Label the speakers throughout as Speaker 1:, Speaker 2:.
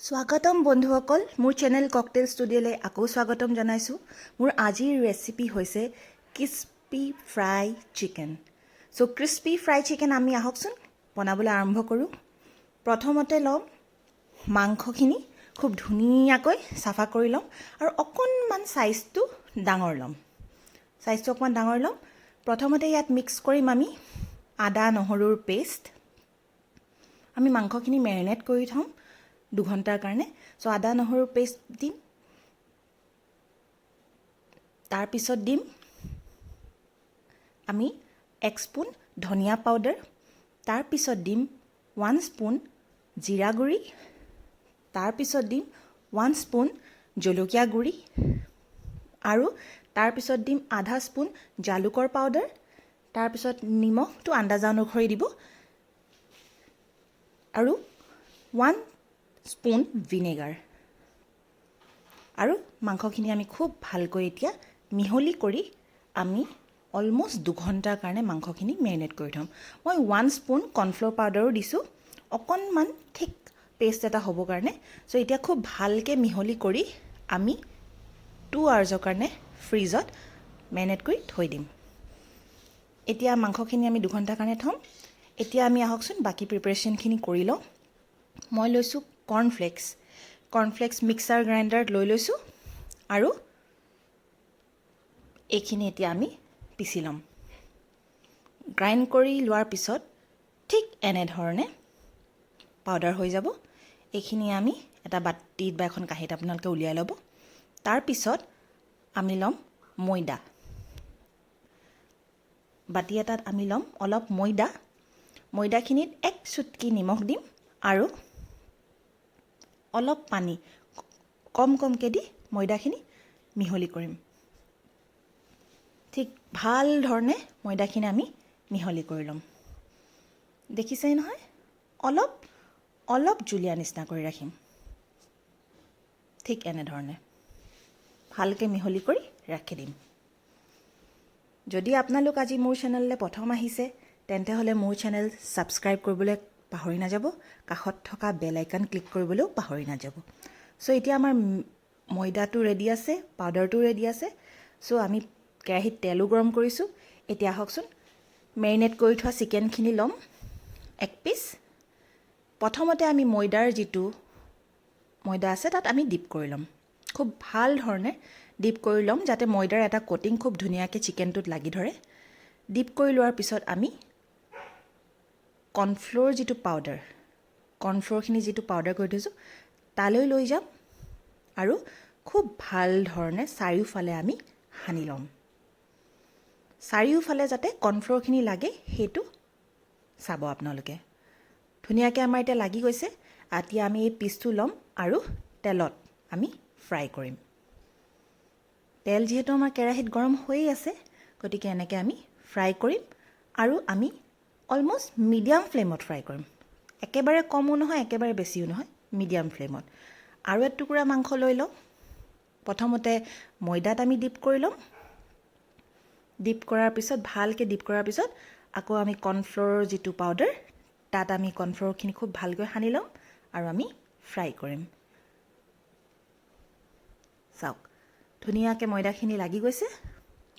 Speaker 1: স্বাগতম বন্ধুসকল মোৰ চেনেল ককটেল ষ্টুডিঅ'লৈ আকৌ স্বাগতম জনাইছোঁ মোৰ আজিৰ ৰেচিপি হৈছে crispy fry chicken crispy fry chicken আমি আহকচোন বনাবলৈ আৰম্ভ কৰোঁ প্ৰথমতে লম মাংসখিনি খুব ধুনীয়াকৈ সাফা কৰি লম আৰু অকণমান সাইজটো ডাঙৰ লম প্ৰথমতে ইয়াত মিক্স কৰিম আমি আদা নহৰুৰ পেষ্ট আমি মাংসখিনি মেৰিনেট কৰি থম 2 ঘণ্টাৰ কাৰণে আদা নহৰু পেষ্ট দিম তাৰ পিছত দিম আমি 1 স্পুন ধনিয়া পাউডাৰ তাৰ পিছত দিম 1 স্পুন জিৰা গুড়ি তাৰ পিছত দিম 1 স্পুন জলকীয়া গুড়ি আৰু তাৰ পিছত দিম আধা স্পুন জালুকৰ পাউডাৰ তাৰ পিছত নিমখটো আন্দাজ অনুসৰি দিব আৰু 1 স্পুন vinegar আৰু মাংসখিনি আমি খুব ভালকৈ এতিয়া মিহলি কৰি আমি অলমোস্ট 2 ঘণ্টাৰ কাৰণে মাংসখিনি মেৰিনেট কৰি থম মই 1 স্পুন cornflour পাউডাৰো দিছো অকণমান ঠিক পেষ্ট এটা হ'ব কাৰণে এতিয়া খুব ভালকৈ মিহলি কৰি আমি 2 আৱাৰ্ছৰ কাৰণে ফ্ৰিজত মেৰিনেট কৰি থৈ দিম এতিয়া মাংসখিনি আমি 2 ঘণ্টাৰ কাৰণে থম এতিয়া আমি আহকচোন বাকি প্ৰিপাৰেচনখিনি কৰি লওঁ মই লৈছো কৰ্নফ্লেক্স মিক্সাৰ গ্ৰাইণ্ডাৰত লৈ লৈছো আৰু এইখিনি এতিয়া আমি পিছি লম গ্ৰাইণ্ড কৰি লোৱাৰ পিছত ঠিক এনে ধৰণে পাউডাৰ হৈ যাব এইখিনি আমি এটা বাটিত বা এখন কাঁহীত আপোনালোকে উলিয়াই ল'ব তাৰ পিছত আমি লম ময়দা বাটি এটাত আমি লম অলপ ময়দাখিনিত 1 চুটকি নিমখ দিম আৰু অলপ পানী কমকৈ দি ময়দাখিনি মিহলি কৰিম ঠিক ভাল ধৰণে ময়দাখিনি আমি মিহলি কৰি লম দেখিছেই নহয় অলপ জুলীয়া নিচিনা কৰি ৰাখিম ঠিক এনে ধৰণে ভালকৈ মিহলি কৰি ৰাখি দিম যদি আপোনালোক আজি মোৰ চেনেললৈ প্ৰথম আহিছে তেন্তে হলে মোৰ চেনেল সাবস্ক্ৰাইব কৰিবলৈ পাহৰি নাযাব কাষত থকা বেল আইকন ক্লিক কৰিবলৈও পাহৰি নাযাব এতিয়া আমাৰ ময়দাটো ৰেডি আছে পাউডাৰটো ৰেডি আছে আমি কেৰাহীত তেলো গৰম কৰিছো এতিয়া হকচোন মেৰিনেট কৰি থোৱা চিকেনখিনি লম 1 পিস প্ৰথমতে আমি ময়দাৰ যিটো ময়দা আছে তাত আমি ডিপ কৰি লম খুব ভাল ধৰণে ডিপ কৰি লম যাতে ময়দাৰ এটা কোটিং খুব ধুনীয়াকৈ চিকেনটোত লাগি ধৰে ডিপ কৰি লোৱাৰ পিছত আমি cornflour যিটো পাউডাৰ cornflourখিনি যিটো পাউডাৰ কৰি থৈছো তালৈ লৈ যাম আৰু খুব ভাল ধৰণে চাৰিওফালে আমি হানি লম চাৰিওফালে যাতে cornflourখিনি লাগে হেতু চাব আপোনালোকে ধুনীয়াকৈ আমাৰ এটা লাগি গৈছে এতিয়া আমি এই পিচটো লম আৰু তেলত আমি ফ্ৰাই কৰিম তেল যেহেতু আমাৰ কেৰাহীত গৰম হৈ আছে গতিকে এনেকৈ আমি ফ্ৰাই কৰিম আৰু আমি অলমোস্ট মিডিয়াম ফ্লেমত ফ্ৰাই কৰিম একেবাৰে কমও নহয় একেবাৰে বেছিও নহয় মিডিয়াম ফ্লেমত আৰু এক টুকুৰা মাংস লৈ লওঁ প্ৰথমতে ময়দাত আমি ডিপ কৰি লম ডিপ কৰাৰ পিছত ভালকৈ ডিপ কৰাৰ পিছত আকৌ আমি কৰ্নফ্লোৰৰ যিটো পাউডাৰ তাত আমি কৰ্নফ্লোৰখিনি খুব ভালকৈ সানি লম আৰু আমি ফ্ৰাই কৰিম চাওক ধুনীয়াকৈ ময়দাখিনি লাগি গৈছে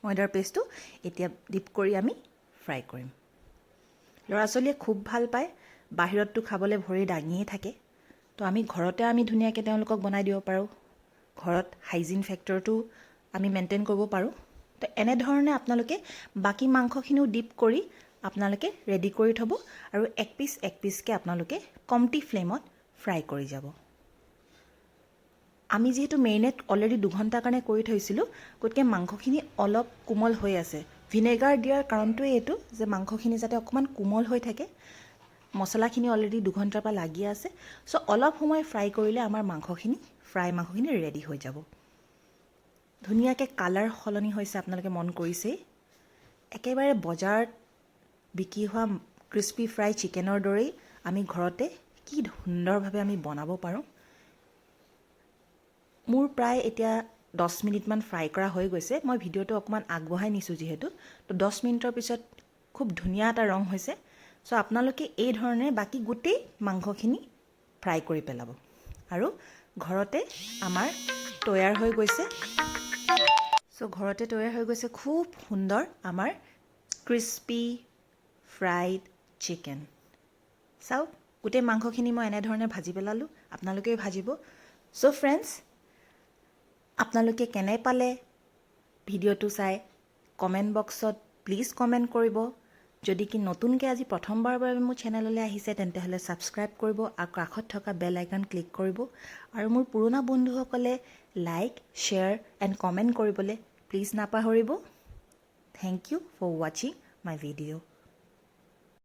Speaker 1: ময়দাৰ পেষ্টটো এতিয়া ডিপ কৰি আমি ফ্ৰাই কৰিম ল'ৰা ছোৱালীয়ে খুব ভাল পায় বাহিৰতটো খাবলৈ ভৰি দাঙিয়ে থাকে আমি ঘৰতে আমি ধুনীয়াকৈ তেওঁলোকক বনাই দিব পাৰোঁ ঘৰত হাইজিন ফেক্টৰটো আমি মেইনটেইন কৰিব পাৰোঁ এনে ধৰণে আপোনালোকে বাকি মাংসখিনিও ডিপ কৰি আপোনালোকে ৰেডি কৰি থব আৰু এক পিসকৈ আপোনালোকে কমটি ফ্লেমত ফ্ৰাই কৰি যাব আমি যেহেতু মেৰিনেট অলৰেডি 2 ঘণ্টাৰ কাৰণে কৰি থৈছিলোঁ গতিকে মাংসখিনি অলপ কোমল হৈ আছে ভিনেগাৰ দিয়াৰ কাৰণটোৱে এইটো যে মাংসখিনি যাতে অকমান কোমল হৈ থাকে মছলাখিনি অলৰেডি 2 ঘণ্টাৰ পৰা লাগি আছে অলপ সময় ফ্ৰাই কৰিলে আমাৰ ফ্ৰাই মাংসখিনি ৰেডি হৈ যাব ধুনীয়াকৈ কালাৰ সলনি হৈছে আপোনালোকে মন কৰিছে একেবাৰে বজাৰত বিক্ৰী হোৱা ক্ৰিস্পি ফ্ৰাই চিকেনৰ দৰেই আমি ঘৰতে কি সুন্দৰভাৱে আমি বনাব পাৰোঁ মোৰ প্ৰায় এতিয়া 10 মিনিটমান ফ্ৰাই কৰা হৈ গৈছে মই ভিডিওটো অকমান আগবঢ়াই নিছো যেহেতু 10 মিনিটৰ পিছত খুব ধুনীয়া এটা ৰং হৈছে আপোনালোকে এই ধৰণে বাকি গোটেই মাংসখিনি ফ্ৰাই কৰি পেলাব আৰু ঘৰতে আমাৰ তৈয়াৰ হৈ গৈছে ঘৰতে তৈয়াৰ হৈ গৈছে খুব সুন্দৰ আমাৰ ক্ৰিস্পি ফ্ৰাইড চিকেন চাওক গোটেই মাংসখিনি মই এনেধৰণে ভাজি পেলালোঁ আপোনালোকেও ভাজিব ফ্ৰেণ্ডছ আপোনালোকে কেনে পালে ভিডিঅ'টো চাই কমেণ্ট বক্সত প্লিজ কমেণ্ট কৰিব যদি কি নতুনকৈ আজি প্ৰথমবাৰৰ বাবে মোৰ চেনেললৈ আহিছে তেন্তে হ'লে ছাবস্ক্ৰাইব কৰিব আৰু কাষত থকা বেল আইকন ক্লিক কৰিব আৰু মোৰ পুৰণা বন্ধুসকলে লাইক শ্বেয়াৰ এণ্ড কমেণ্ট কৰিবলৈ প্লিজ নাপাহৰিব থেংক ইউ ফৰ ৱাচিং মাই ভিডিঅ'